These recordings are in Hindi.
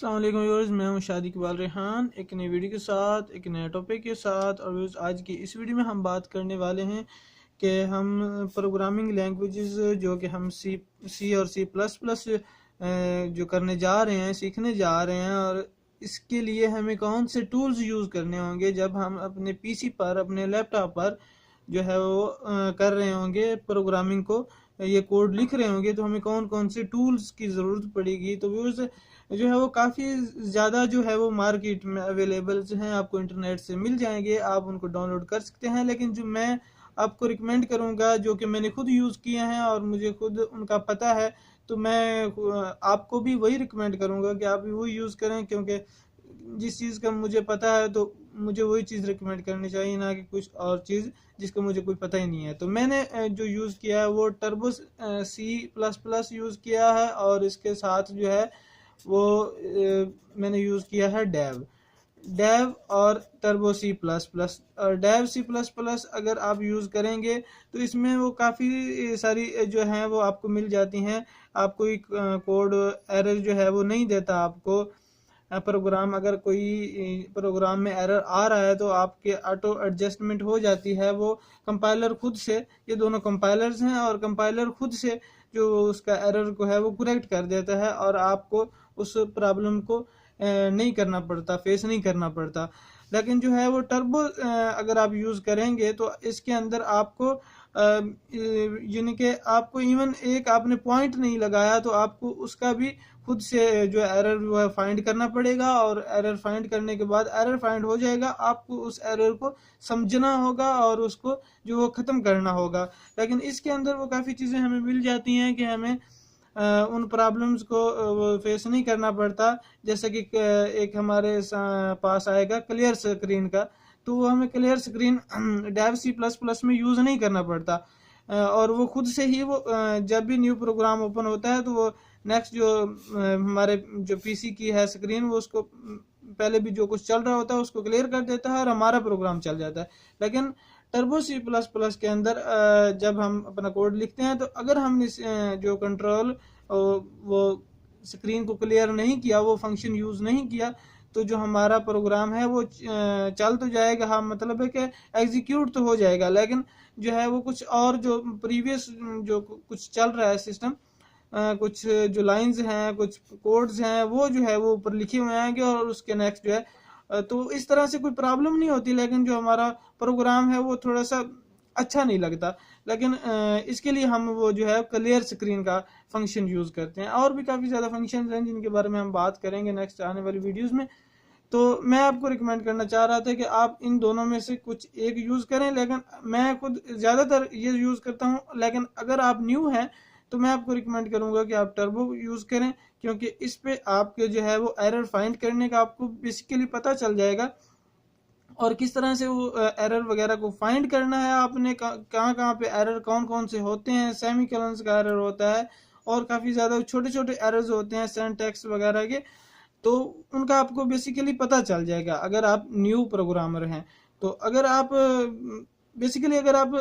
अस्सलाम वालेकुम व्यूअर्स, मैं हूं शादी इकबाल रेहान एक नई वीडियो के साथ, एक नए टॉपिक के साथ। और व्यूअर्स, आज की इस वीडियो में हम बात करने वाले हैं कि हम प्रोग्रामिंग लैंग्वेजेस जो कि हम सी और सी प्लस प्लस जो करने जा रहे हैं, सीखने जा रहे हैं, और इसके लिए हमें कौन से टूल्स यूज़ करने होंगे जब हम अपने पीसी पर, अपने लैपटॉप पर जो है वो कर रहे होंगे प्रोग्रामिंग को, ये कोड लिख रहे होंगे, तो हमें कौन कौन से टूल्स की ज़रूरत पड़ेगी। तो व्यूअर्स, जो है वो काफ़ी ज़्यादा जो है वो मार्केट में अवेलेबल हैं, आपको इंटरनेट से मिल जाएंगे, आप उनको डाउनलोड कर सकते हैं। लेकिन जो मैं आपको रिकमेंड करूंगा, जो कि मैंने खुद यूज़ किए हैं और मुझे खुद उनका पता है, तो मैं आपको भी वही रिकमेंड करूंगा कि आप भी वही यूज़ करें, क्योंकि जिस चीज़ का मुझे पता है तो मुझे वही चीज़ रिकमेंड करनी चाहिए, ना कि कुछ और चीज़ जिसका मुझे कोई पता ही नहीं है। तो मैंने जो यूज़ किया है वो Turbo C plus plus use किया है, और इसके साथ जो है वो मैंने यूज़ किया है डेव और टर्बो सी प्लस प्लस। और डेव सी प्लस प्लस अगर आप यूज़ करेंगे तो इसमें वो काफ़ी सारी जो हैं वो आपको मिल जाती हैं। आपको एक कोड एरर जो है वो नहीं देता आपको प्रोग्राम। अगर कोई प्रोग्राम में एरर आ रहा है तो आपके ऑटो एडजस्टमेंट हो जाती है, वो कंपाइलर खुद से, ये दोनों कंपाइलर्स हैं, और कंपाइलर खुद से जो उसका एरर को है वो करेक्ट कर देता है, और आपको उस प्रॉब्लम को नहीं करना पड़ता, फेस नहीं करना पड़ता। लेकिन जो है वो टर्बो अगर आप यूज़ करेंगे तो इसके अंदर आपको यानी कि आपको इवन एक आपने पॉइंट नहीं लगाया तो आपको उसका भी खुद से जो एरर वो है फाइंड करना पड़ेगा, और एरर फाइंड करने के बाद एरर फाइंड हो जाएगा, आपको उस एरर को समझना होगा और उसको जो वो ख़त्म करना होगा। लेकिन इसके अंदर वो काफ़ी चीज़ें हमें मिल जाती हैं कि हमें उन प्रॉब्लम्स को फेस नहीं करना पड़ता। जैसे कि एक हमारे पास आएगा क्लियर स्क्रीन का, तो वो हमें clear screen Dev C plus plus में यूज़ नहीं करना पड़ता, और वो खुद से ही वो जब भी न्यू प्रोग्राम ओपन होता है तो वो नेक्स्ट जो हमारे जो पीसी की है स्क्रीन, वो उसको पहले भी जो कुछ चल रहा होता है उसको क्लियर कर देता है और हमारा प्रोग्राम चल जाता है। लेकिन टर्बो सी प्लस प्लस के अंदर जब हम अपना कोड लिखते हैं तो अगर हमने जो कंट्रोल वो स्क्रीन को क्लियर नहीं किया, वो फंक्शन यूज़ नहीं किया, तो जो हमारा प्रोग्राम है वो चल तो जाएगा, हाँ, मतलब है कि एग्जीक्यूट तो हो जाएगा, लेकिन जो है वो कुछ और जो प्रीवियस जो कुछ चल रहा है सिस्टम, कुछ जो लाइंस हैं, कुछ कोड्स हैं, वो जो है वो ऊपर लिखे हुए आएंगे और उसके नेक्स्ट जो है तो इस तरह से कोई प्रॉब्लम नहीं होती। लेकिन जो हमारा प्रोग्राम है वो थोड़ा सा अच्छा नहीं लगता। लेकिन इसके लिए हम वो जो है क्लियर स्क्रीन का फंक्शन यूज़ करते हैं। और भी काफ़ी ज़्यादा फंक्शन हैं जिनके बारे में हम बात करेंगे नेक्स्ट आने वाली वीडियोज़ में। तो मैं आपको रिकमेंड करना चाह रहा था कि आप इन दोनों में से कुछ एक यूज़ करें, लेकिन मैं खुद ज़्यादातर ये यूज़ करता हूँ। लेकिन अगर आप न्यू हैं तो मैं आपको रिकमेंड करूँगा कि आप टर्बो यूज़ करें, क्योंकि इस पे आपके जो है वो एरर फाइंड करने का आपको बेसिकली पता चल जाएगा, और किस तरह से वो एरर वगैरह को फाइंड करना है आपने, कहाँ कहाँ पे एरर कौन कौन से होते हैं। सेमीकोलंस का एरर होता है, और काफ़ी ज़्यादा छोटे छोटे एरर्स होते हैं सिंटैक्स वगैरह के, तो उनका आपको बेसिकली पता चल जाएगा अगर आप न्यू प्रोग्रामर हैं। तो अगर आप बेसिकली अगर आप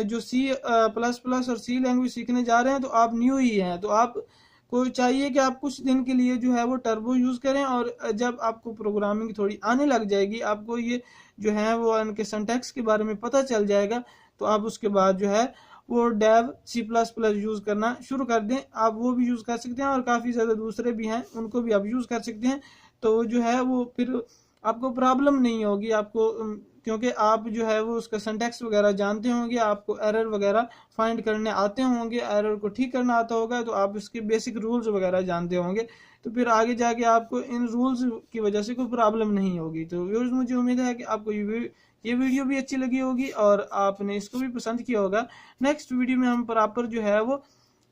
जो सी प्लस प्लस और सी लैंग्वेज सीखने जा रहे हैं तो आप न्यू ही हैं, तो आप को चाहिए कि आप कुछ दिन के लिए जो है वो टर्बो यूज़ करें, और जब आपको प्रोग्रामिंग थोड़ी आने लग जाएगी, आपको ये जो है वो उनके सिंटैक्स के बारे में पता चल जाएगा, तो आप उसके बाद जो है वो Dev C plus plus use करना शुरू कर दें। आप वो भी यूज़ कर सकते हैं, और काफ़ी ज़्यादा दूसरे भी हैं, उनको भी आप यूज़ कर सकते हैं। तो जो है वो फिर आपको प्रॉब्लम नहीं होगी, आपको क्योंकि आप जो है वो उसका सिंटैक्स वगैरह जानते होंगे, आपको एरर वगैरह फाइंड करने आते होंगे, एरर को ठीक करना आता होगा, तो आप इसके बेसिक रूल्स वगैरह जानते होंगे, तो फिर आगे जाके आपको इन रूल्स की वजह से कोई प्रॉब्लम नहीं होगी। तो व्यूअर्स, मुझे उम्मीद है कि आपको ये वीडियो भी अच्छी लगी होगी और आपने इसको भी पसंद किया होगा। नेक्स्ट वीडियो में हम प्रॉपर जो है वो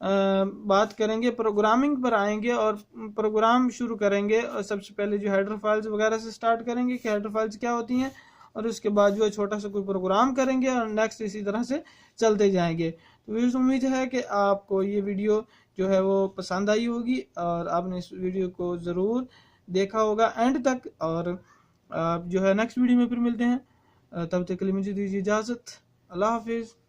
बात करेंगे, प्रोग्रामिंग पर आएंगे और प्रोग्राम शुरू करेंगे। और सबसे पहले जो हेडर फाइल्स वगैरह से स्टार्ट करेंगे कि हेडर फाइल्स क्या होती हैं, और उसके बाद जो है छोटा सा कोई प्रोग्राम करेंगे, और नेक्स्ट इसी तरह से चलते जाएंगे। तो व्यूअर्स, उम्मीद है कि आपको ये वीडियो जो है वो पसंद आई होगी, और आपने इस वीडियो को ज़रूर देखा होगा एंड तक। और आप जो है नेक्स्ट वीडियो में फिर मिलते हैं, तब तक के लिए मुझे दीजिए इजाज़त। अल्लाह हाफिज़।